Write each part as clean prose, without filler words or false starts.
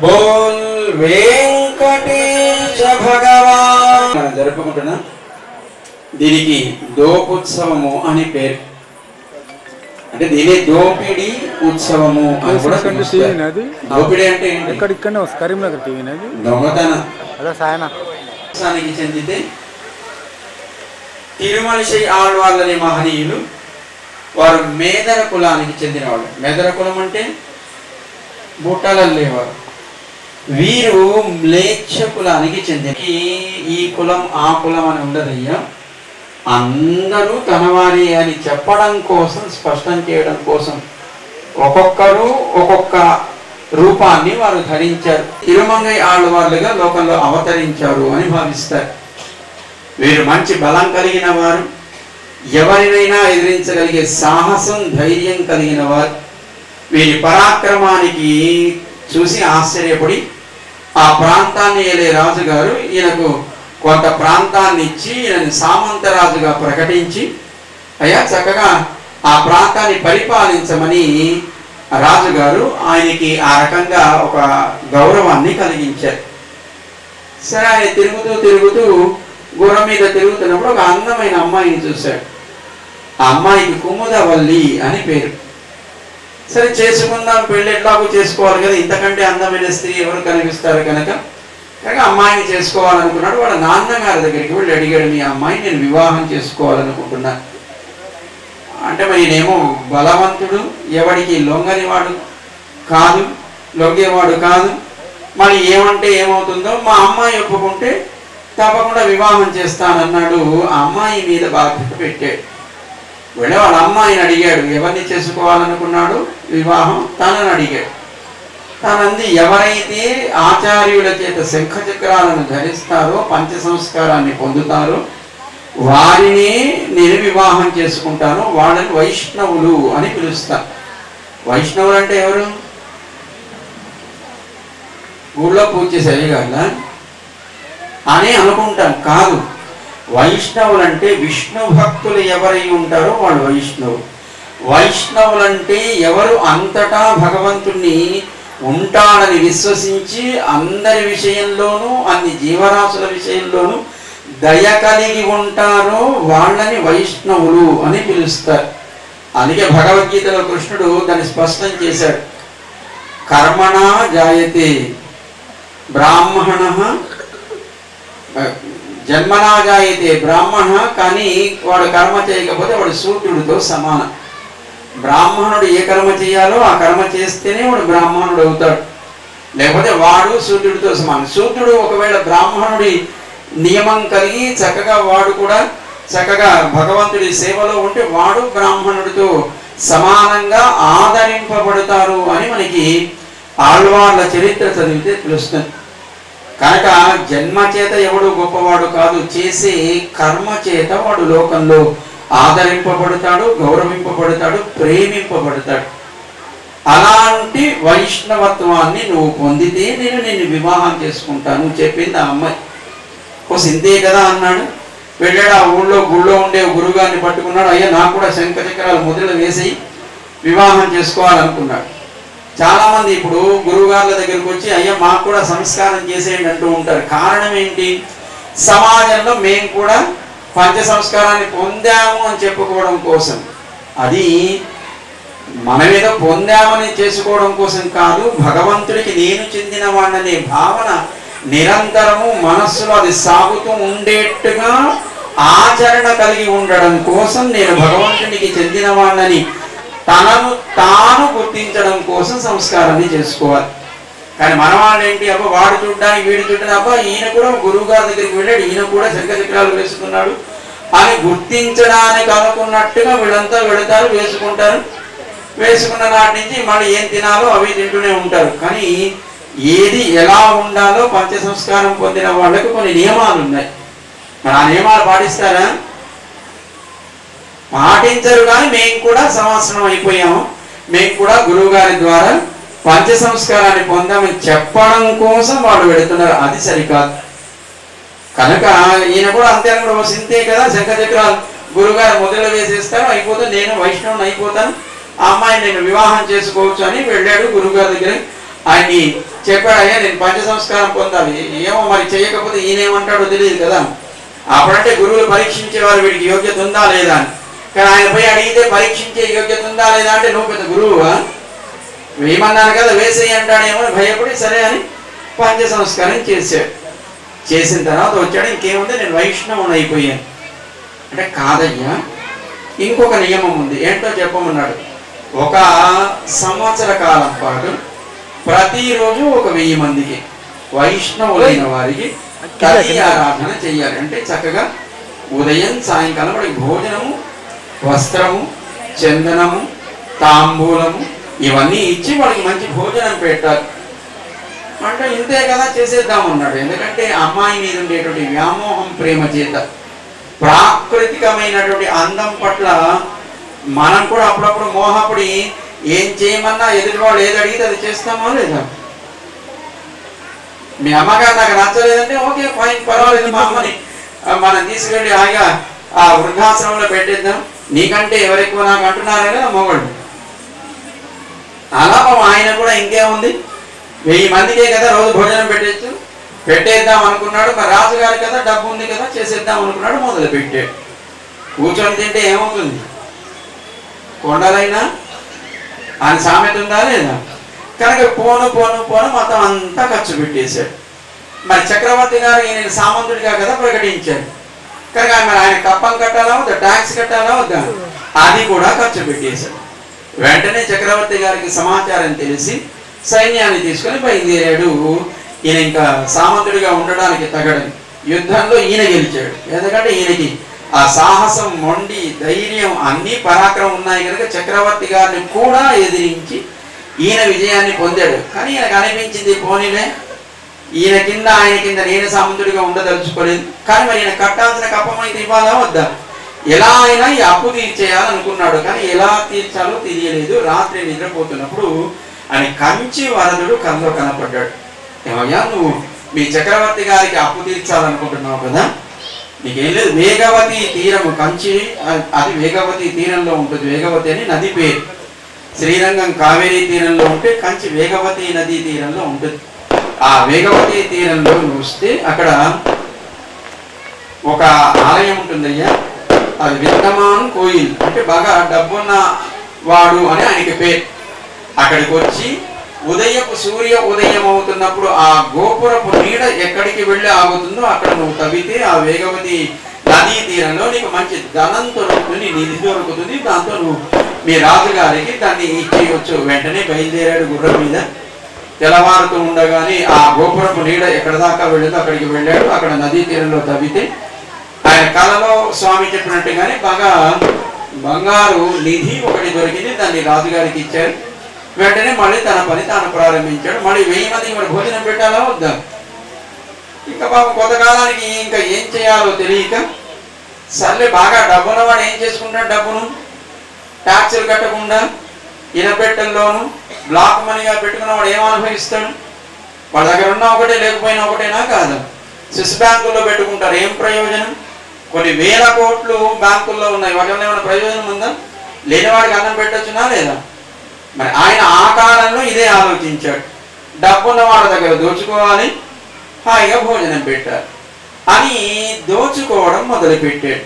बोल वेंकटेश भगवान జరుపుకుంటున్నా దీనికి దోపుత్సవము అని పేరు అంటే దీని దోపిడి ఉత్సవము అని కూడా పిలుస్తారు దోపిడి అంటే ఇక్కడనే కరీంనగర్ టీవీ నది దొంగతనం అలా సాయన సానికి చెందితే తిరుమలశై ఆళ్వార్లని మహనీయులు వారు మేదర కులానికి చెందిన వాళ్ళు మేదర కులం అంటే బుట్టలల్లేవారు వీరు మ్లేచ్ఛ కులానికి చెందిన ఈ కులం ఆ కులం అని ఉండదయ్యా అందరూ తనవారి అని చెప్పడం కోసం స్పష్టం చేయడం కోసం ఒక్కొక్కరు ఒక్కొక్క రూపాన్ని వారు ధరించారు తిరుమంగై ఆళ్వార్లుగా లోకంలో అవతరించారు అని భావిస్తారు వీరు మంచి బలం కలిగిన వారు ఎవరినైనా ఎదిరించగలిగే సాహసం ధైర్యం కలిగిన వారు వీరి పరాక్రమానికి చూసి ఆశ్చర్యపడి ఆ ప్రాంతాన్ని ఏలే రాజుగారు ఈయనకు కొంత ప్రాంతాన్ని ఇచ్చి ఈయనని సామంతరాజుగా ప్రకటించి అయ్యా చక్కగా ఆ ప్రాంతాన్ని పరిపాలించమని రాజుగారు ఆయనకి ఆ రకంగా ఒక గౌరవాన్ని కలిగించారు. సరే ఆయన తిరుగుతూ గుర్రం మీద తిరుగుతున్నప్పుడు ఒక అందమైన అమ్మాయిని చూశాడు. ఆ అమ్మాయికి కుముదవల్లి అని పేరు. సరే చేసుకుందాం, పెళ్ళి ఎట్లాగూ చేసుకోవాలి కదా, ఇంతకంటే అందమైన స్త్రీ ఎవరు కనిపిస్తారు కనుక అమ్మాయిని చేసుకోవాలనుకున్నాడు. వాళ్ళ నాన్నగారి దగ్గరికి వెళ్ళి అడిగాడు, మీ అమ్మాయిని నేను వివాహం చేసుకోవాలనుకుంటున్నా అంటే మరి నేనేమో బలవంతుడు, ఎవడికి లొంగనివాడు కాదు, లొంగేవాడు కాదు. మరి ఏమంటే ఏమవుతుందో, మా అమ్మాయి ఒప్పుకుంటే తప్పకుండా వివాహం చేస్తానన్నాడు. ఆ అమ్మాయి మీద బాధ్యత పెట్టాడు. వెళ్ళి వాళ్ళ అమ్మాయిని అడిగాడు, ఎవరిని చేసుకోవాలనుకున్నాడు వివాహం, తనని అడిగాడు. తనంది, ఎవరైతే ఆచార్యుల చేత శంఖచక్రాలను ధరిస్తారో, పంచ సంస్కారాన్ని పొందుతారో వారిని నేను వివాహం చేసుకుంటాను, వాళ్ళని వైష్ణవులు అని పిలుస్తాను. వైష్ణవులు అంటే ఎవరు? ఊళ్ళో పూజ చేసేవి కదా అని అనుకుంటాం. కాదు, వైష్ణవులంటే విష్ణు భక్తులు ఎవరై ఉంటారో వాళ్ళు వైష్ణవులు. వైష్ణవులంటే ఎవరు అంతటా భగవంతుణ్ణి ఉంటాడని విశ్వసించి అందరి విషయంలోనూ అన్ని జీవరాశుల విషయంలోనూ దయ కలిగి ఉంటారో వాళ్ళని వైష్ణవులు అని పిలుస్తారు. అందుకే భగవద్గీతలో కృష్ణుడు దాన్ని స్పష్టం చేశాడు. కర్మణా జాయతే బ్రాహ్మణ, జన్మనా జాయతే బ్రాహ్మణ, కానీ వాడు కర్మ చేయకపోతే వాడు శూద్రుడితో సమానం. బ్రాహ్మణుడు ఏ కర్మ చేయాలో ఆ కర్మ చేస్తేనే వాడు బ్రాహ్మణుడు అవుతాడు, లేకపోతే వాడు శూద్రుడితో సమానం. శూద్రుడు ఒకవేళ బ్రాహ్మణుడి నియమం కలిగి చక్కగా వాడు కూడా చక్కగా భగవంతుడి సేవలో ఉంటే వాడు బ్రాహ్మణుడితో సమానంగా ఆదరింపబడతారు అని మనకి ఆళ్వార్ల చరిత్ర చదివితే తెలుస్తుంది. కనుక జన్మ చేత ఎవడు గొప్పవాడు కాదు, చేసే కర్మ చేత వాడు లోకంలో ఆదరింపబడతాడు, గౌరవింపబడతాడు, ప్రేమింపబడతాడు. అలాంటి వైష్ణవత్వాన్ని నువ్వు పొందితే నేను నిన్ను వివాహం చేసుకుంటాను చెప్పింది ఆ అమ్మాయి. ఓ సింతే కదా అన్నాడు. వెళ్ళాడు, ఆ ఊళ్ళో గుళ్ళో ఉండే గురుగారిని పట్టుకున్నాడు. అయ్యా నాకు కూడా శంఖచక్రాలు ముద్రలు వేసి వివాహం చేసుకోవాలనుకున్నాడు. చాలామంది ఇప్పుడు గురువుగారుల దగ్గరికి వచ్చి అయ్యా మాకు కూడా సంస్కారం చేసేయండి అంటూ ఉంటారు. కారణం ఏంటి? సమాజంలో మేము కూడా పంచ సంస్కారాన్ని పొందాము అని చెప్పుకోవడం కోసం. అది మనమేదో పొందామని చేసుకోవడం కోసం కాదు, భగవంతుడికి నేను చెందిన వాడిననే భావన నిరంతరము మనస్సులో అది సాగుతూ ఉండేట్టుగా ఆచరణ కలిగి ఉండడం కోసం నేను భగవంతునికి చెందిన వాడినని తనను తాను గుర్తించడం కోసం సంస్కారాన్ని చేసుకోవాలి. కానీ మన వాళ్ళు ఏంటి, అబ్బా వాడు చూడ్డానికి వీడు చూడడానికి, అబ్బా ఈయన కూడా గురువు గారి దగ్గరికి వెళ్ళాడు, ఈయన కూడా శంఖచక్రాలు వేసుకున్నాడు అని గుర్తించడానికి అనుకున్నట్టుగా వీళ్ళంతా వెళతారు, వేసుకుంటారు. వేసుకున్న నాటి నుంచి మళ్ళీ ఏం తినాలో అవి తింటూనే ఉంటారు. కానీ ఏది ఎలా ఉండాలో పంచ సంస్కారం పొందిన వాళ్ళకు కొన్ని నియమాలు ఉన్నాయి. మరి ఆ నియమాలు పాటిస్తారా? పాటించరు. కానీ మేము కూడా సంవత్సరం అయిపోయాము, మేము కూడా గురువు గారి ద్వారా పంచ సంస్కారాన్ని పొందామని చెప్పడం కోసం వాళ్ళు పెడుతున్నారు. అది సరికాదు. కనుక ఈయన కూడా అంతే కూడా సింతే కదా, శంఖచక్రాలు గురువుగారు మొదలు వేసేస్తారు, అయిపోతే నేను వైష్ణవుని అయిపోతాను, ఆ అమ్మాయి నేను వివాహం చేసుకోవచ్చు అని వెళ్ళాడు గురువుగారి దగ్గర. ఆయన్ని చెప్పాడు, అయ్యా నేను పంచ సంస్కారం పొందాలి, ఏమో మరి చేయకపోతే ఈయనేమంటాడో తెలియదు కదా. అప్పుడంటే గురువులు పరీక్షించేవారు వీడికి యోగ్యత ఉందా లేదా అని. కానీ ఆయన పోయి అడిగితే పరీక్షించే యోగ్యత ఉందా లేదా అంటే నువ్వు పెద్ద గురువువా, వేయమన్నాను కదా వేసేయి అంటాడేమో భయపడి సరే అని పంచ సంస్కారం చేశాడు. చేసిన తర్వాత వచ్చాడు, ఇంకేముంది నేను వైష్ణవుని అయిపోయాను అంటే కాదయ్యా, ఇంకొక నియమం ఉంది, ఏంటో చెప్పమన్నాడు. 1 సంవత్సర కాలం పాటు ప్రతిరోజు 1000 మందికి వైష్ణవులైన వారికి తల్లి ఆరాధన చెయ్యాలి. అంటే చక్కగా ఉదయం సాయంకాలం వాడికి భోజనము, వస్త్రము, చందనము, తాంబూలము ఇవన్నీ ఇచ్చి వాడికి మంచి భోజనం పెట్టాలి. అంటే ఇంతే కదా చేసేద్దామన్నాడు. ఎందుకంటే అమ్మాయి మీద ఉండేటువంటి వ్యామోహం, ప్రేమ చేత ప్రాకృతికమైనటువంటి అందం పట్ల మనం కూడా అప్పుడప్పుడు మోహపడి ఏం చేయమన్నా ఎదుటివాడు ఏది అడిగితే అది చేస్తామో లేదా. మీ అమ్మగారు నాకు నచ్చలేదంటే ఓకే ఫైన్, పర్వాలేదు, మా అమ్మని మనం తీసుకెళ్ళి హాయిగా ఆ వృద్ధాశ్రమంలో పెట్టేద్దాం, నీకంటే ఎవరెక్కువ నాకు అంటున్నారు కదా మొగళ్ళు. అలా ఆయన కూడా ఇంకేముంది, 1000 మందికే కదా రోజు భోజనం పెట్టేద్దాం అనుకున్నాడు. మరి రాజుగారు కదా, డబ్బు ఉంది కదా, చేసేద్దాం అనుకున్నాడు, మొదలు పెట్టాడు. కూర్చొని తింటే ఏమవుతుంది, కొండలైనా ఆయన సామెత ఉందా లేదా. కనుక పోను పోను పోను మొత్తం అంతా ఖర్చు పెట్టేశాడు. మరి చక్రవర్తి గారు ఈయన సామంతుడిగా కదా ప్రకటించాడు. కనుక మరి ఆయన కప్పం కట్టాలా వద్దా, ట్యాక్స్ కట్టాలా వద్దా, అది కూడా ఖర్చు పెట్టేశాడు. వెంటనే చక్రవర్తి గారికి సమాచారం తెలిసి సైన్యాన్ని తీసుకొని బయలుదేరాడు. ఈయన ఇంకా సామంతుడిగా ఉండడానికి తగడని యుద్ధంలో ఈయన గెలిచాడు. ఎందుకంటే ఈయనకి ఆ సాహసం, మొండి, ధైర్యం, అన్ని పరాక్రమం ఉన్నాయి కనుక చక్రవర్తి గారిని కూడా ఎదిరించి ఈయన విజయాన్ని పొందాడు. కానీ ఈయనకు అనిపించింది, పోనీలే ఈయన కింద ఆయన కింద నేను సామంతుడిగా ఉండదలుచుకోలేదు, కానీ మరి ఈయన కట్టాల్సిన కప్పం అయితే ఇవ్వాలా వద్దా, ఎలా అయినా ఈ అప్పు తీర్చేయాలనుకున్నాడు. కానీ ఎలా తీర్చాలో తెలియలేదు. రాత్రి నిద్రపోతున్నప్పుడు ఆయన కంచి వరదుడు కల్లో కనపడ్డాడు. ఏమయ్యా, నువ్వు మీ చక్రవర్తి గారికి అప్పు తీర్చాలనుకుంటున్నావు కదా, నీకేం లేదు, వేగవతి తీరము, కంచి అది వేగవతి తీరంలో ఉంటుంది. వేగవతి అని నది పేరు. శ్రీరంగం కావేరీ తీరంలో ఉంటే కంచి వేగవతి నదీ తీరంలో ఉంటుంది. ఆ వేగవతి తీరంలో వస్తే అక్కడ ఒక ఆలయం ఉంటుందయ్యా, అది విత్తమాన్ కోయిల్, అంటే బాగా డబ్బున్న వాడు అని ఆయనకి పేరు. అక్కడికి వచ్చి ఉదయపు సూర్య ఉదయం అవుతున్నప్పుడు ఆ గోపురపు నీడ ఎక్కడికి వెళ్ళి ఆగుతుందో అక్కడ నువ్వు తవ్వితే ఆ వేగవతి నదీ తీరంలో నీకు మంచి ధనం దొరుకుతుంది, నిధి దొరుకుతుంది. దాంతో నువ్వు మీ రాజుగారికి దాన్ని ఇచ్చేయవచ్చు. వెంటనే బయలుదేరాడు గుర్రం మీద. తెల్లవారుతూ ఉండగానే ఆ గోపురపు నీడ ఎక్కడ దాకా వెళ్ళిందో అక్కడికి వెళ్ళాడు. అక్కడ నదీ తీరంలో తవ్వితే ఆయన కళలో స్వామి చెప్పినట్టుగానే బాగా బంగారు నిధి ఒకటి దొరికింది. దాన్ని రాజుగారికి ఇచ్చారు. వెంటనే మళ్ళీ తన పని తాను ప్రారంభించాడు. మళ్ళీ 1000 మందికి మరి భోజనం పెట్టాలా వద్దా, ఇంకా పాపం కొంతకాలానికి ఇంకా ఏం చేయాలో తెలియక, సర్లే బాగా డబ్బున్నవాడు ఏం చేసుకుంటాడు, డబ్బును ట్యాక్సులు కట్టకుండా ఇనపెట్టెల్లోను బ్లాక్ మనీగా పెట్టుకున్నవాడు ఏం అనుభవిస్తాడు. వాళ్ళ దగ్గర ఉన్న ఒకటే లేకపోయినా ఒకటేనా కాదు. స్విస్ బ్యాంకుల్లో పెట్టుకుంటారు, ఏం ప్రయోజనం? కొన్ని వేల కోట్లు బ్యాంకుల్లో ఉన్నాయి, వాటి వల్ల ఏమైనా ప్రయోజనం ఉందా? లేనివాడికి అన్నం పెట్టొచ్చునా లేదా? మరి ఆయన ఆ కాలంలో ఇదే ఆలోచించాడు. డబ్బున్న వాళ్ళ దగ్గర దోచుకోవాలి, హాయిగా భోజనం పెట్టారు అని దోచుకోవడం మొదలుపెట్టాడు.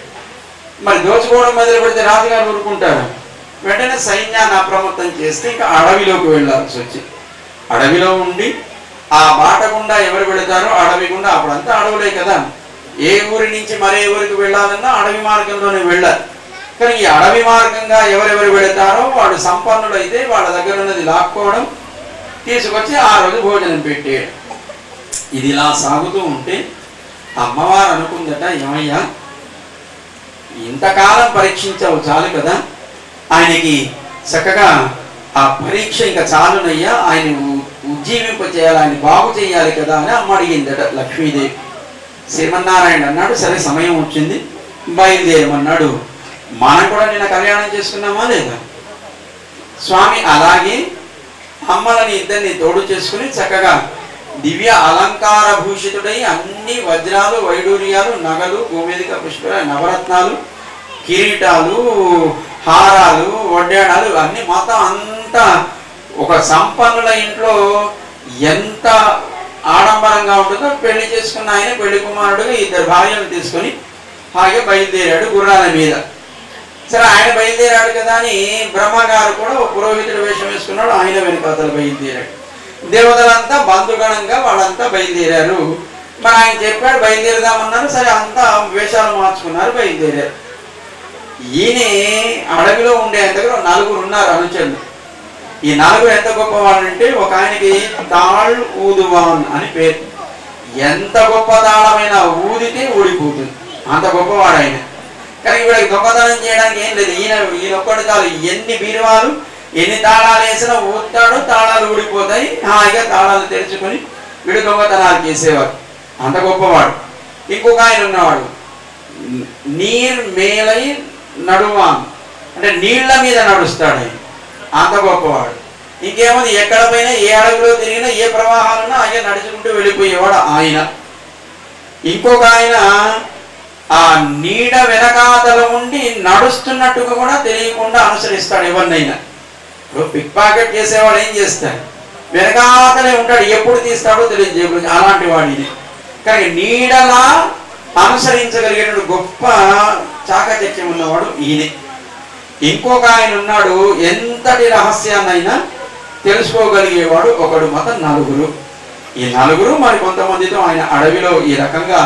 మరి దోచుకోవడం మొదలు పెడితే రాజుగారు ఊరుకుంటారు. వెంటనే సైన్యాన్ని అప్రమత్తం చేస్తే ఇంకా అడవిలోకి వెళ్ళాల్సి వచ్చింది. అడవిలో ఉండి ఆ బాట గుండా ఎవరు వెళతారో అడవి గుండా, అప్పుడంతా అడవులే కదా, ఏ ఊరి నుంచి మరే ఊరికి వెళ్ళాలన్నా అడవి మార్గంలోనే వెళ్ళాలి. కానీ ఈ అడవి మార్గంగా ఎవరెవరు వెళతారో వాడు సంపన్నుడు అయితే వాళ్ళ దగ్గర ఉన్నది లాక్కోవడం, తీసుకొచ్చి ఆ రోజు భోజనం పెట్టేయడం. ఇది ఇలా సాగుతూ ఉంటే అమ్మవారు అనుకుందట, ఏమయ్యా ఇంతకాలం పరీక్షించావు చాలు కదా, ఆయనకి చక్కగా ఆ పరీక్ష ఇంకా చాలునయ్యా, ఆయన ఉజ్జీవింప చేయాలి, ఆయన బాగు చేయాలి కదా అని అమ్మ అడిగిందట లక్ష్మీదేవి. శ్రీమన్నారాయణ అన్నాడు, సరే సమయం వచ్చింది బయలుదేరమన్నాడు. మనం కూడా నిన్న కళ్యాణం చేసుకున్నామా లేదా? స్వామి అలాగే అమ్మలని ఇద్దరిని తోడు చేసుకుని చక్కగా దివ్య అలంకార భూషితుడై అన్ని వజ్రాలు, వైడూర్యాలు, నగలు, గోమేదిక పుష్ప, నవరత్నాలు, కిరీటాలు, హారాలు, వడ్డాణాలు అన్ని మొత్తం అంతా ఒక సంపన్నుల ఇంట్లో ఎంత ఆడంబరంగా ఉంటుందో పెళ్లి చేసుకున్న ఆయన పెళ్లి కుమారుడుగా 2 భార్యలు తీసుకొని హాయిగా బయలుదేరాడు గుర్రాల మీద. సరే ఆయన బయలుదేరాడు కదా అని బ్రహ్మగారు కూడా ఒక పురోహితుడు వేషం వేసుకున్నాడు, ఆయన వెనుకాతలు బయలుదేరాడు. దేవతలంతా బంధుగణంగా వాళ్ళంతా బయలుదేరారు. మరి ఆయన చెప్పాడు బయలుదేరదామన్నారు. సరే అంతా వేషాలు మార్చుకున్నారు, బయలుదేరారు. ఈయన అడవిలో ఉండే దగ్గర 4 ఉన్నారు అనుచరులు. ఈ 4 ఎంత గొప్పవాళ్ళంటే ఒక ఆయనకి తాళ్ ఊదువాన్ అని పేరు. ఎంత గొప్ప తాళమైన ఊదితే ఊడిపోతుంది, అంత గొప్పవాడు ఆయన. కానీ వీళ్ళకి దొంగతనం చేయడానికి ఏం లేదు. ఈయన ఒక్కటి చాలు, ఎన్ని బీరువాలు ఎన్ని తాళాలు వేసినా ఊతాడు, తాళాలు ఊడిపోతాయి. హాయిగా తాళాలు తెరుచుకొని వీడు దొంగతనాలు చేసేవాడు, అంత గొప్పవాడు. ఇంకొక ఆయన ఉన్నవాడు నీర్ మేలై నడువాన్, అంటే నీళ్ల మీద నడుస్తాడు ఆయన, అంత గొప్పవాడు. ఇంకేముంది, ఎక్కడ పోయినా ఏ అడవిలో తిరిగినా ఏ ప్రవాహాలున్నా ఆయన నడుచుకుంటూ వెళ్ళిపోయేవాడు ఆయన. ఇంకొక ఆయన ఆ నీడ వెనకాతల ఉండి నడుస్తున్నట్టుగా కూడా తెలియకుండా అనుసరిస్తాడు ఎవరినైనా. ఇప్పుడు పిక్ పాకెట్ చేసేవాడు ఏం చేస్తాడు, వెనకాతలే ఉంటాడు, ఎప్పుడు తీస్తాడో తెలియదు, అలాంటి వాడిని. కానీ నీడలా అనుసరించగలిగేటువంటి గొప్ప చాకచక్యం ఉన్నవాడు ఈయనే. ఇంకొక ఆయన ఉన్నాడు, ఎంతటి రహస్యాన్నైనా తెలుసుకోగలిగేవాడు ఒకడు, మాత్రం 4. ఈ 4 మరి కొంతమందితో ఆయన అడవిలో ఈ రకంగా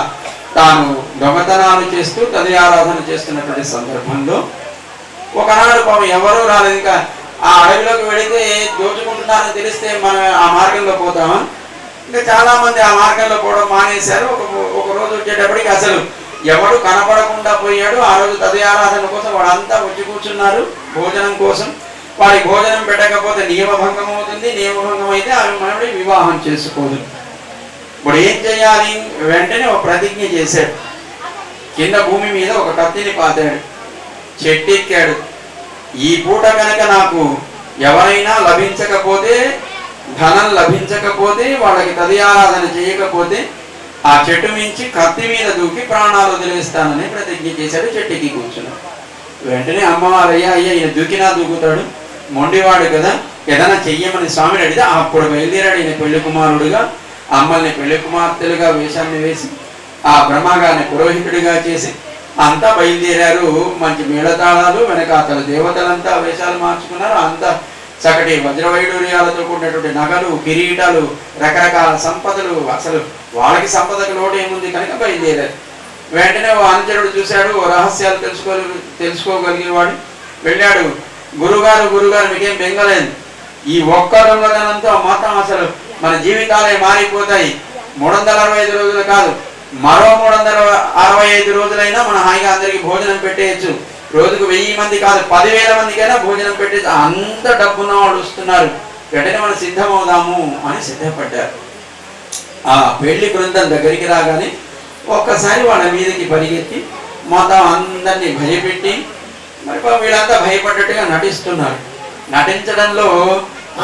తాను దొంగతనాలు చేస్తూ తది ఆరాధన చేస్తున్నటువంటి సందర్భంలో ఒకనాడు పాపం ఎవరూ రాలేదు. ఇంకా ఆ అడవిలోకి వెళితే దోచుకుంటున్నారని తెలిస్తే మనం ఆ మార్గంలో పోతామా? ఇంకా చాలా మంది ఆ మార్గంలో పోవడం మానేశారు. ఒక రోజు వచ్చేటప్పటికి అసలు ఎవడు కనపడకుండా పోయాడు. ఆ రోజు తదయారాధన కోసం వాళ్ళంతా వచ్చి కూర్చున్నారు భోజనం కోసం. వాడికి భోజనం పెట్టకపోతే నియమభంగం అవుతుంది. నియమభంగం అయితే ఆమె మనబడి వివాహం చేసుకోదు. ఇప్పుడు ఏం చేయాలి? వెంటనే ఒక ప్రతిజ్ఞ చేశాడు. కింద భూమి మీద ఒక కత్తిని పాతాడు, చెట్టెక్కాడు. ఈ పూట కనుక నాకు ఎవరైనా లభించకపోతే, ధనం లభించకపోతే, వాళ్ళకి తదయారాధన చేయకపోతే ఆ చెట్టు మించి కత్తి మీద దూకి ప్రాణాలు వదిలేస్తానని ప్రతిజ్ఞ చేశాడు. చెట్టుకి కూర్చున్నాడు. వెంటనే అమ్మవారయ్యా అయ్యా ఈయన దూకినా దూకుతాడు, మొండివాడు కదా, ఏదైనా చెయ్యమని స్వామిని అడిగితే అప్పుడు బయలుదేరాడు. ఈయన పెళ్లి కుమారుడుగా, అమ్మల్ని పెళ్లి కుమార్తెలుగా వేషాన్ని వేసి, ఆ బ్రహ్మగారిని పురోహితుడిగా చేసి అంతా బయలుదేరారు. మంచి మేళతాళాలు, వెనకాతల దేవతలంతా వేషాలు మార్చుకున్నారు. అంతా చక్కటి వజ్రవైడూర్యాలతో కూడినటువంటి నగలు, కిరీటాలు, రకరకాల సంపదలు. అసలు వాళ్ళకి సంపదకు లోటు ఏముంది కనుక బయలుదేరారు. వెంటనే ఓ అనుచరుడు చూశాడు, ఓ రహస్యాలు తెలుసుకోగలిగిన వాడు వెళ్ళాడు. గురుగారు మీకేం బెంగలేదు, ఈ ఒక్క దొంగతనంతో మాత్రం అసలు మన జీవితాలే మారిపోతాయి. 365 రోజులు కాదు, మరో 365 రోజులైనా మన హాయిగా అందరికి భోజనం పెట్టేయచ్చు. రోజుకు 1000 మంది కాదు, 10,000 మందికైనా భోజనం పెట్టేసి అంత డబ్బున్న వాళ్ళు వస్తున్నారు. వెంటనే మనం సిద్ధమవుదాము అని సిద్ధపడ్డారు. ఆ పెళ్లి బృందం దగ్గరికి రాగానే ఒక్కసారి వాళ్ళ మీదకి పరిగెత్తి మొత్తం అందరినీ భయపెట్టి, మరి వీళ్ళంతా భయపడ్డట్టుగా నటిస్తున్నారు. నటించడంలో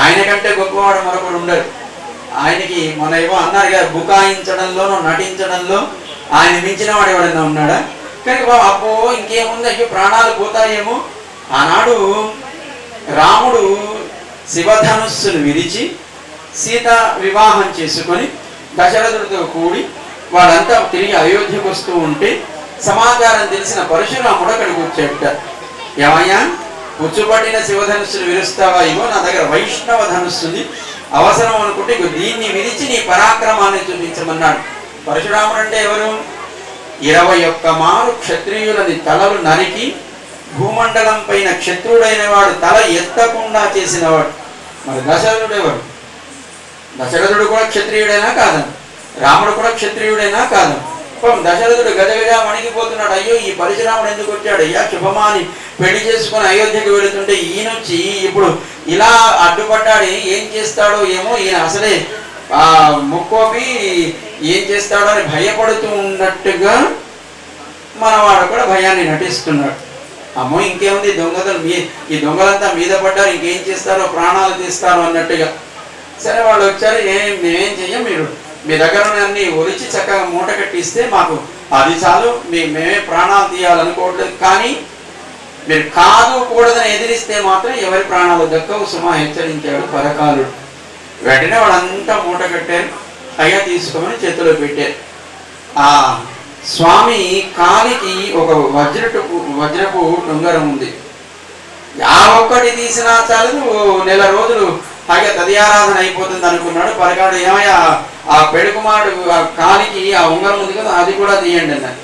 ఆయన కంటే గొప్పవాడు మరొకడు ఉండరు. ఆయనకి మన ఏమో అన్నారు కదా, బుకాయించడంలోనూ నటించడంలో ఆయన మించిన వాడు ఎవడన్నా ఉన్నాడా? కానీ అబ్బో ఇంకేముంది, అయ్యో ప్రాణాలు పోతాయేమో. ఆనాడు రాముడు శివధనుస్సును విరిచి సీత వివాహం చేసుకొని దశరథుడితో కూడి వాళ్ళంతా తిరిగి అయోధ్యకు వస్తూ ఉంటే సమాచారం తెలిసిన పరశురాముడు అక్కడికి వచ్చేట. ఏమయ్యా, పుచ్చుపట్టిన శివధనుస్సును విరుస్తావా? ఇగో నా దగ్గర వైష్ణవ ధనుస్సుని, అవసరం అనుకుంటే దీన్ని విరిచి నీ పరాక్రమాన్ని చూపించమన్నాడు. పరశురాముడు అంటే ఎవరు? 21 మారు క్షత్రియులని తలలు నరికి భూమండలం పైన క్షత్రుడైన వాడు తల ఎత్తకుండా చేసినవాడు. మరి దశరథుడు ఎవరు? దశరథుడు కూడా క్షత్రియుడైనా కాదు, రాముడు కూడా క్షత్రియుడైనా కాదు. దశరథుడు గజగజ వణికిపోతున్నాడు. అయ్యో ఈ పరశురాముడు ఎందుకు వచ్చాడు? అయ్యా శుభమాని పెళ్లి చేసుకుని అయోధ్యకు వెళుతుంటే ఈయనొచ్చి ఇప్పుడు ఇలా అడ్డుపడ్డాడు, ఏం చేస్తాడో ఏమో, ఈయన అసలే ఆ ముక్కోపి ఏం చేస్తాడో అని భయపడుతూ ఉన్నట్టుగా మనవాడు కూడా భయాన్ని నటిస్తున్నాడు. అమ్మో ఇంకేముంది, దొంగతలు ఈ దొంగలంతా మీద పడ్డారు, ఇంకేం చేస్తారో, ప్రాణాలు తీస్తారో అన్నట్టుగా. సరే వాళ్ళు వచ్చారు, మేమేం చెయ్యం, మీరు మీ దగ్గర అన్ని ఒలిచి చక్కగా మూట కట్టిస్తే మాకు అది చాలు, మేమే ప్రాణాలు తీయాలనుకోవట్లేదు, కానీ మీరు కాదు కూడదని ఎదిరిస్తే మాత్రం ఎవరి ప్రాణాలు దక్కవు సుమా హెచ్చరించాడు పరకాలుడు. వెంటనే వాళ్ళంతా మూట కట్టారు, అయ్యా తీసుకోమని చేతిలో పెట్టారు. ఆ స్వామి కాలికి ఒక వజ్రపు ఉంగరం ఉంది. ఆ ఒక్కటి తీసినా చాలు, నెల రోజులు హాయిగా తదయారాధన అయిపోతుంది అనుకున్నాడు. పరకాడు ఏమయ్యా ఆ పెడుకుమారుడు ఆ కాలికి ఆ ఉంగరం ఉంది కదా, అది కూడా తీయండి అన్నారు.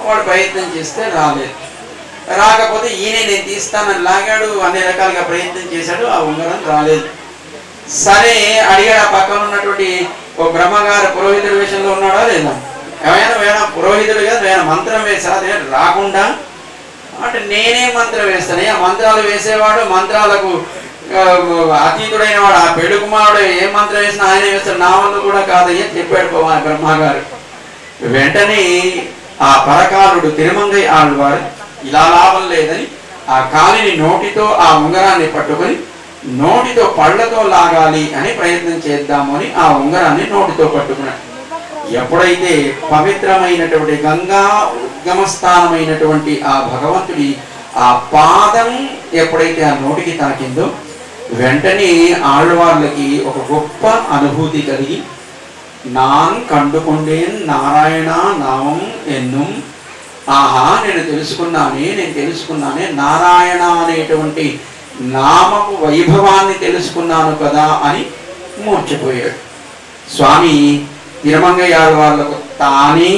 వాడు ప్రయత్నం చేస్తే రాలేదు. రాకపోతే ఈయనే నేను తీస్తానని లాగాడు, అన్ని రకాలుగా ప్రయత్నం చేశాడు, ఆ ఉంగరం రాలేదు. సరే అడిగాడు, ఆ పక్కన ఉన్నటువంటి ఓ బ్రహ్మగారు పురోహితుడి వేషంలో ఉన్నాడా లేదా? ఏమైనా వేణ పురోహితుడు కదా, వేణ మంత్రం వేసా రాకుండా అంటే నేనే మంత్రం వేస్తాను. ఆ మంత్రాలు వేసేవాడు, మంత్రాలకు అతీతుడైన వాడు, ఆ పెళ్లి కుమారుడు ఏ మంత్రం వేసినా ఆయనే వేస్తాడు, నా వల్ల కూడా కాదయ్యా చెప్పాడు బ్రహ్మగారు. వెంటనే ఆ పరకాలుడు తిరుమంగై ఆళ్వారు ఇలా లాభం లేదని ఆ కాలిని నోటితో ఆ ఉంగరాన్ని పట్టుకొని నోటితో పళ్ళతో లాగాలి అని ప్రయత్నం చేద్దాము అని ఆ ఉంగరాన్ని నోటితో పట్టుకున్నాడు. ఎప్పుడైతే పవిత్రమైనటువంటి గంగా ఉద్గమస్థానమైనటువంటి ఆ భగవంతుడి ఆ పాదం ఎప్పుడైతే ఆ నోటికి తాకిందో వెంటనే ఆళ్వార్లకి ఒక గొప్ప అనుభూతి కలిగి నాన్ కండుకొండేన్ నారాయణ నామం ఎన్నుం, ఆహా నేను తెలుసుకున్నానే నారాయణ అనేటువంటి నామపు వైభవాన్ని తెలుసుకున్నాను కదా అని మూర్చిపోయాడు. స్వామి తిరుమంగయ్య వాళ్ళకు తానే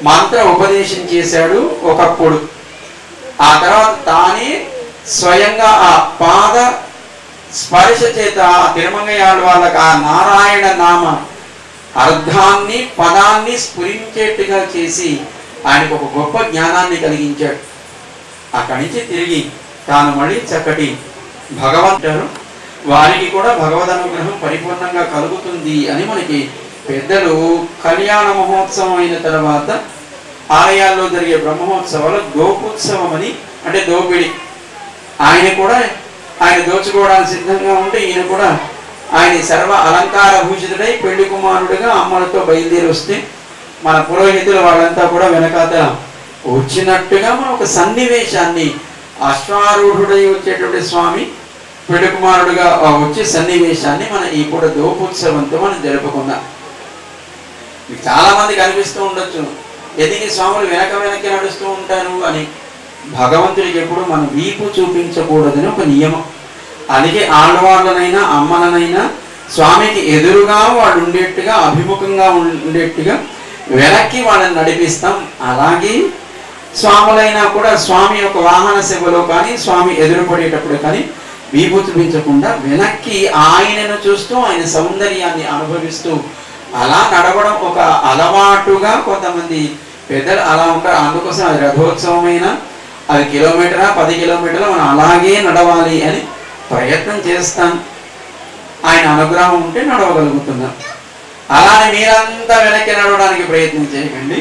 మంత్ర ఉపదేశం చేశాడు ఒకప్పుడు. ఆ తర్వాత తానే స్వయంగా ఆ పాద స్పర్శ చేత తిరుమంగయ్యాళ్ళ వాళ్ళకి ఆ నారాయణ నామ అర్థాన్ని పదాన్ని స్ఫురించేట్టుగా చేసి ఆయనకు ఒక గొప్ప జ్ఞానాన్ని కలిగించాడు. అక్కడి నుంచి తిరిగి తాను మళ్ళీ చక్కటి భగవంతుడు వారికి కూడా భగవద్ అనుగ్రహం పరిపూర్ణంగా కలుగుతుంది అని మనకి పెద్దలు కళ్యాణ మహోత్సవం అయిన తర్వాత ఆలయాల్లో జరిగే బ్రహ్మోత్సవాలు దోపోత్సవం అని, అంటే దోపిడి, ఆయన కూడా ఆయన దోచుకోవడానికి సిద్ధంగా ఉంటే ఈయన కూడా ఆయన సర్వ అలంకార భూషితుడై పెళ్లి కుమారుడిగా అమ్మలతో బయలుదేరి వస్తే మన పురోహితులు వాళ్ళంతా కూడా వెనకాత వచ్చినట్టుగా మనం ఒక సన్నివేశాన్ని, అశ్వారూఢుడై వచ్చేటువంటి స్వామి పెళ్లి కుమారుడుగా వచ్చే సన్నివేశాన్ని మన ఈ కూడా దోపోత్సవంతో మనం జరుపుకుందాం. చాలా మంది కనిపిస్తూ ఉండొచ్చు, ఎందుకు స్వాములు వెనక్కి నడుస్తూ ఉంటారు అని. భగవంతుడికి ఎప్పుడు మనం వీపు చూపించకూడదని ఒక నియమం. అందుకే ఆడవాళ్ళనైనా అమ్మలనైనా స్వామికి ఎదురుగా వాళ్ళు ఉండేట్టుగా, అభిముఖంగా ఉండేట్టుగా వెనక్కి వాళ్ళని నడిపిస్తాం. అలాగే స్వాములైనా కూడా స్వామి యొక్క వాహన సేవలో కానీ స్వామి ఎదురుపడేటప్పుడు కానీ వీపు చూపించకుండా వెనక్కి ఆయనను చూస్తూ ఆయన సౌందర్యాన్ని అనుభవిస్తూ అలా నడవడం ఒక అలవాటుగా కొంతమంది పెద్దలు అలా ఉంటారు. అందుకోసం అది రథోత్సవమైన అది కిలోమీటరా 10 కిలోమీటర్లు మనం అలాగే నడవాలి అని ప్రయత్నం చేస్తాం. ఆయన అనుగ్రహం ఉంటే నడవగలుగుతున్నాం. అలానే మీరంతా వెనక్కి నడవడానికి ప్రయత్నం చేయకండి,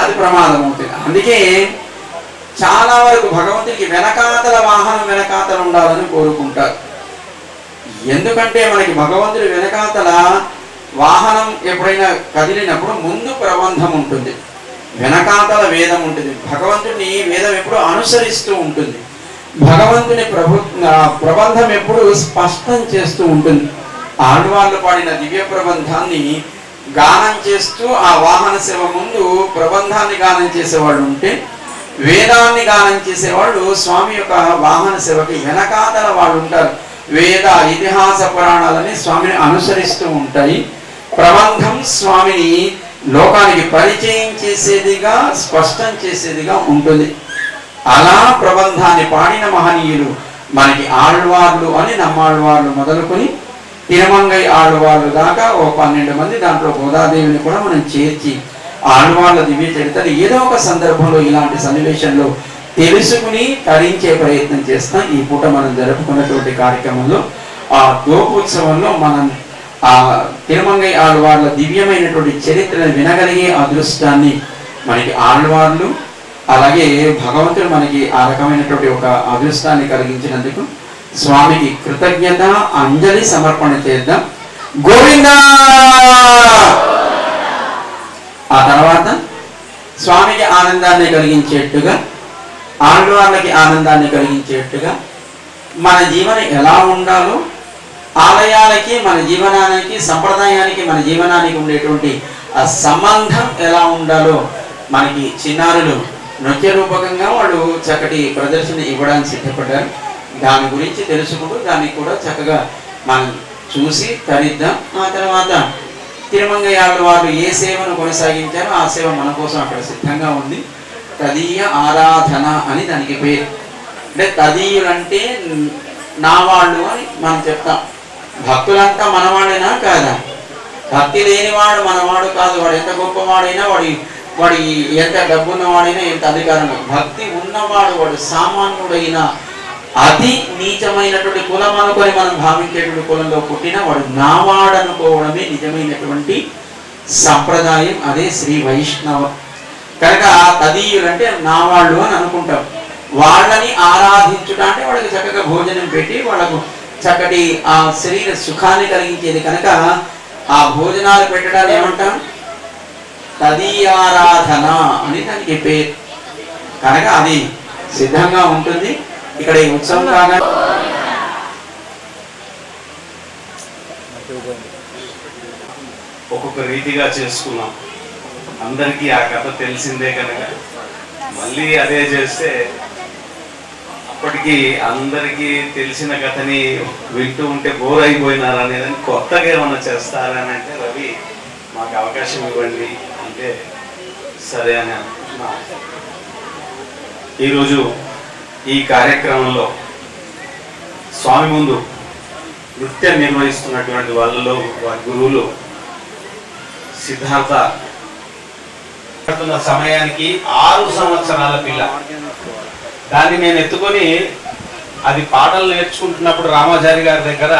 అది ప్రమాదం అవుతుంది. అందుకే చాలా వరకు భగవంతుడికి వెనకాతల వాహనం వెనకాతల ఉండాలని కోరుకుంటారు. ఎందుకంటే మనకి భగవంతుడి వెనకాతల వాహనం ఎప్పుడైనా కదిలినప్పుడు ముందు ప్రబంధం ఉంటుంది, వెనకాతల వేదం ఉంటుంది. భగవంతుడిని వేదం ఎప్పుడు అనుసరిస్తూ ఉంటుంది. భగవంతుని ప్రబంధం ఎప్పుడు స్పష్టం చేస్తూ ఉంటుంది. ఆడవాళ్ళు పాడిన దివ్య ప్రబంధాన్ని గానం చేస్తూ ఆ వాహన సేవ ముందు ప్రబంధాన్ని గానం చేసేవాళ్ళు ఉంటే, వేదాన్ని గానం చేసేవాళ్ళు స్వామి యొక్క వాహన సేవకి వెనకాతల వాళ్ళు ఉంటారు. వేద ఇతిహాస పురాణాలని స్వామిని అనుసరిస్తూ ఉంటాయి. ప్రబంధం స్వామిని లోకానికి పరిచయం చేసేదిగా, స్పష్టం చేసేదిగా ఉంటుంది. అలా ప్రబంధాన్ని పాడిన మహనీయులు మనకి ఆళ్వార్లు అని, నమ్మాళ్వార్లు మొదలుకొని తిరుమంగై ఆళ్వార్లు దాకా ఓ 12 మంది, దాంట్లో గోదాదేవిని కూడా మనం చేర్చి ఆళ్వార్ల దివ్య చరిత్రలు ఏదో ఒక సందర్భంలో ఇలాంటి సన్నివేశంలో తెలుసుకుని తరించే ప్రయత్నం చేస్తాం. ఈ పూట మనం జరుపుకున్నటువంటి కార్యక్రమంలో ఆ దోపోత్సవంలో మనం ఆ తిరుమంగై ఆళ్వార్ల దివ్యమైనటువంటి చరిత్రను వినగలిగే అదృష్టాన్ని మనకి ఆళ్వార్లు, అలాగే భగవంతుడు మనకి ఆ రకమైనటువంటి ఒక అదృష్టాన్ని కలిగించినందుకు స్వామికి కృతజ్ఞత అంజలి సమర్పణ చేద్దాం. గోవిందా. ఆ తర్వాత స్వామికి ఆనందాన్ని కలిగించేట్టుగా, ఆళ్వార్లకి ఆనందాన్ని కలిగించేట్టుగా మన జీవనం ఎలా ఉండాలో, ఆలయాలకి మన జీవనానికి, సంప్రదాయానికి మన జీవనానికి ఉండేటువంటి ఆ సంబంధం ఎలా ఉండాలో మనకి చిన్నారులు నృత్య రూపకంగా వాళ్ళు చక్కటి ప్రదర్శన ఇవ్వడానికి సిద్ధపడ్డారు. దాని గురించి తెలుసుకుంటూ దాన్ని కూడా చక్కగా మనం చూసి తరిద్దాం. ఆ తర్వాత తిరుమంగయ్యాళ్ళ వాళ్ళు ఏ సేవను కొనసాగించారో ఆ సేవ మన కోసం అక్కడ సిద్ధంగా ఉంది. తదీయ ఆరాధన అని దానికి పేరు. అంటే తదీయులంటే నా వాళ్ళు అని మనం చెప్తాం. భక్తులంతా మనవాడైనా కాదా? భక్తి లేనివాడు మనవాడు కాదు. వాడు ఎంత గొప్పవాడైనా, వాడి ఎంత డబ్బున్నవాడైనా, ఎంత అధికారం, భక్తి ఉన్నవాడు వాడు సామాన్యుడైన అతి నీచమైనటువంటి కులం అనుకొని మనం భావించేటువంటి కులంలో పుట్టిన వాడు నావాడనుకోవడమే నిజమైనటువంటి సంప్రదాయం. అదే శ్రీ వైష్ణవ. కనుక తదీయులంటే నావాళ్ళు అని అనుకుంటాం. వాళ్ళని ఆరాధించుట అంటే వాళ్ళకి చక్కగా భోజనం పెట్టి వాళ్ళకు చక్కటి ఆ శరీర సుఖాన్ని కలిగించేది. కనుక ఆ భోజనాలు పెట్టడాన్ని ఏమంటాం? తదీయారాధన అని దానికి పేరు. కనుక అది సిద్ధంగా ఉంటుంది. ఇక్కడ ఈ ఉత్సవం కాగా ఒక్కొక్క రీతిగా చేసుకున్నాం. అందరికీ ఆ కథ తెలిసిందే కనుక మళ్ళీ అదే చేస్తే అప్పటికి అందరికీ తెలిసిన కథని వింటూ ఉంటే బోర్ అయిపోయినారు అనేదని కొత్తగా ఏమన్నా చేస్తారని అంటే, రవి మాకు అవకాశం ఇవ్వండి అంటే సరే అని అనుకుంటున్నా. ఈరోజు ఈ కార్యక్రమంలో స్వామి ముందు నృత్యం నిర్వహిస్తున్నటువంటి వాళ్ళలో వారి గురువులు సిద్ధార్థ సమయానికి 6 సంవత్సరాల పిల్ల. దాన్ని నేను ఎత్తుకొని అది పాటలు నేర్చుకుంటున్నప్పుడు రామాచారి గారి దగ్గర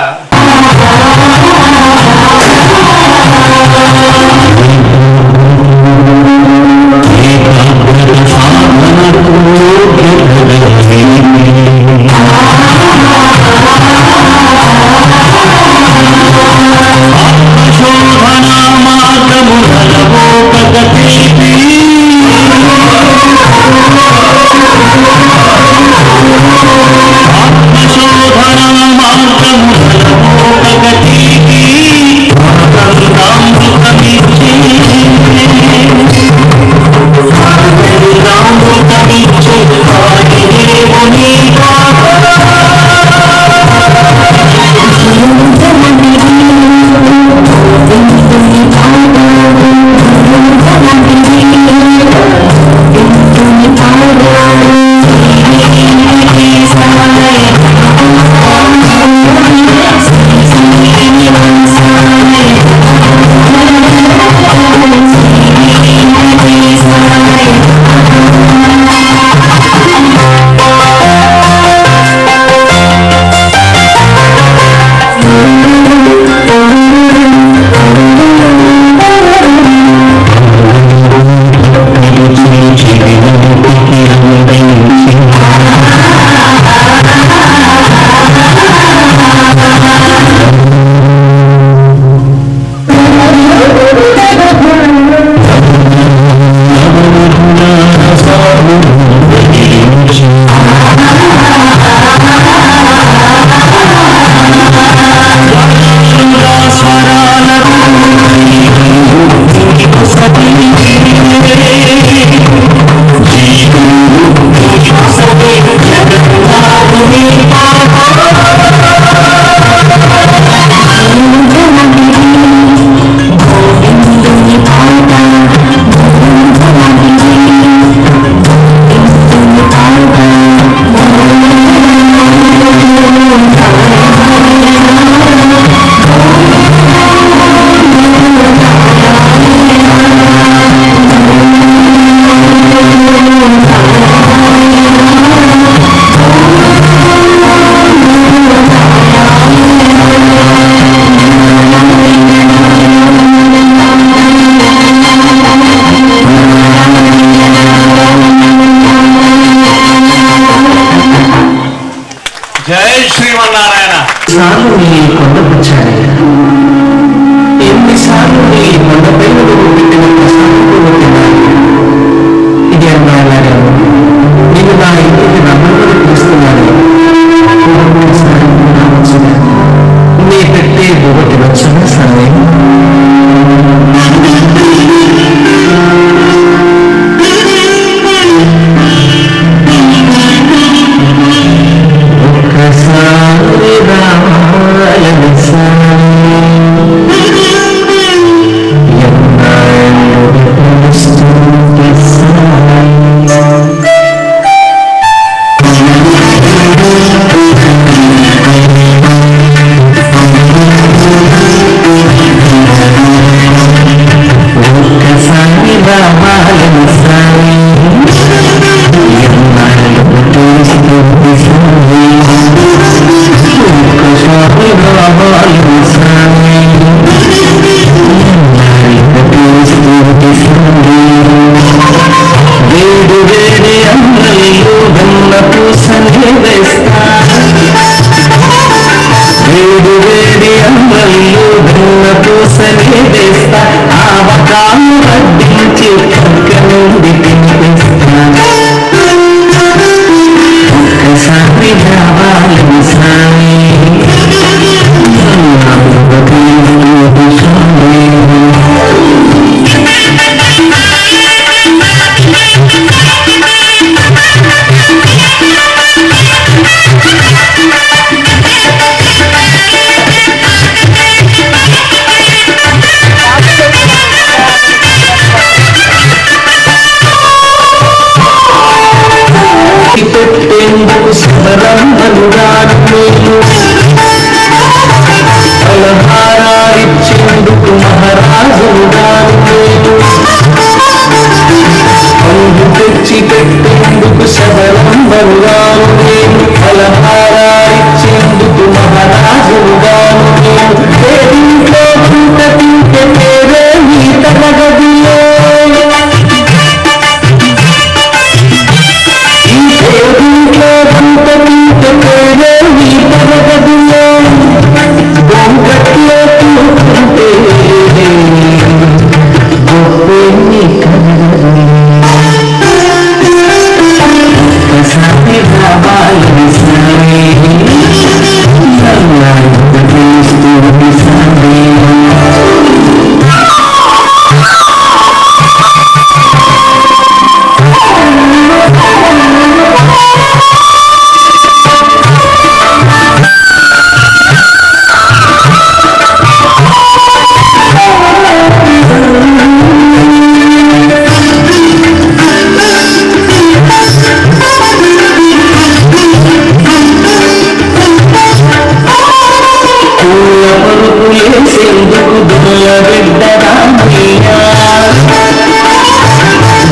బిడ్డ రామయ్య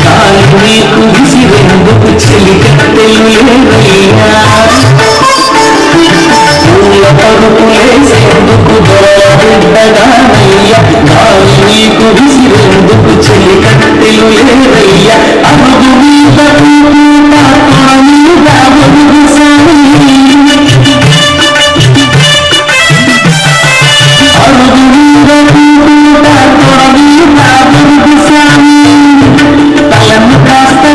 గాలి నీకు విసిరెందుకు చెలికత్తెలు లేవయ్యా పూల పరుపులేసేందుకు బిడ్డగానయ్య గాలి నీకు విసిరెందుకు చెలికత్తెలు లేవయ్యా అరుగు మీద మీద ఒరుగు సామి అరుగు మీద ఒరుగు సామి తలను కాస్త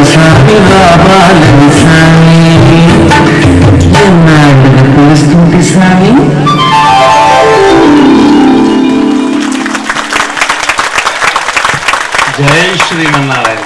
సామి రావాలి సామి జై శ్రీమన్నారాయణ.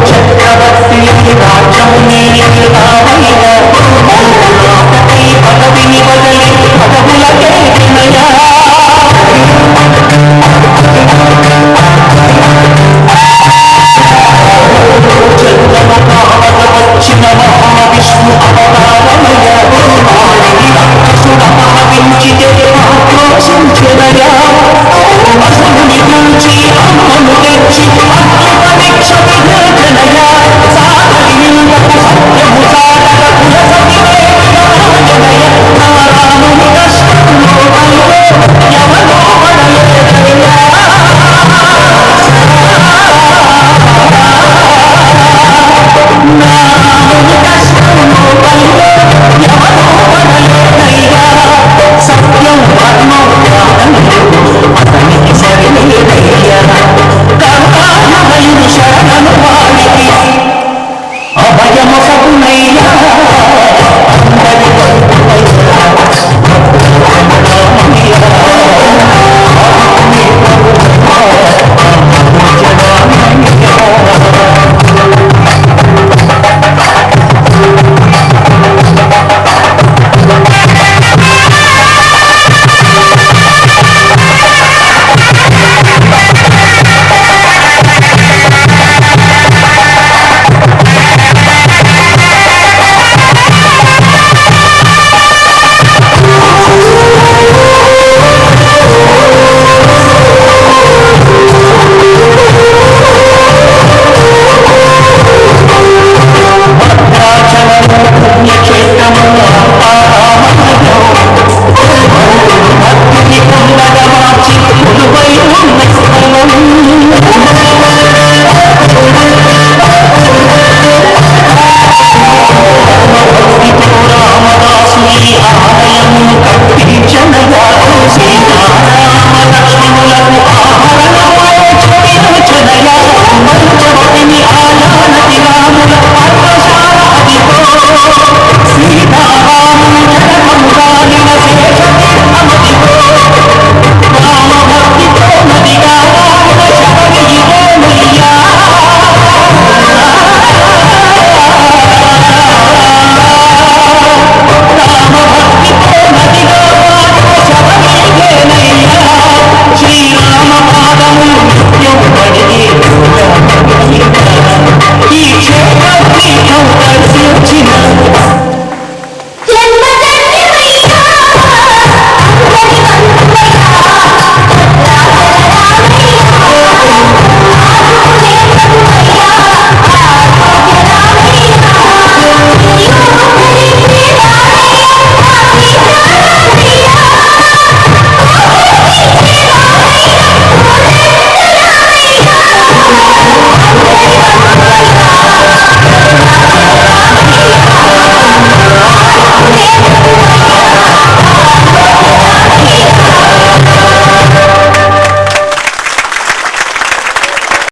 చక్రవర్తి రాజా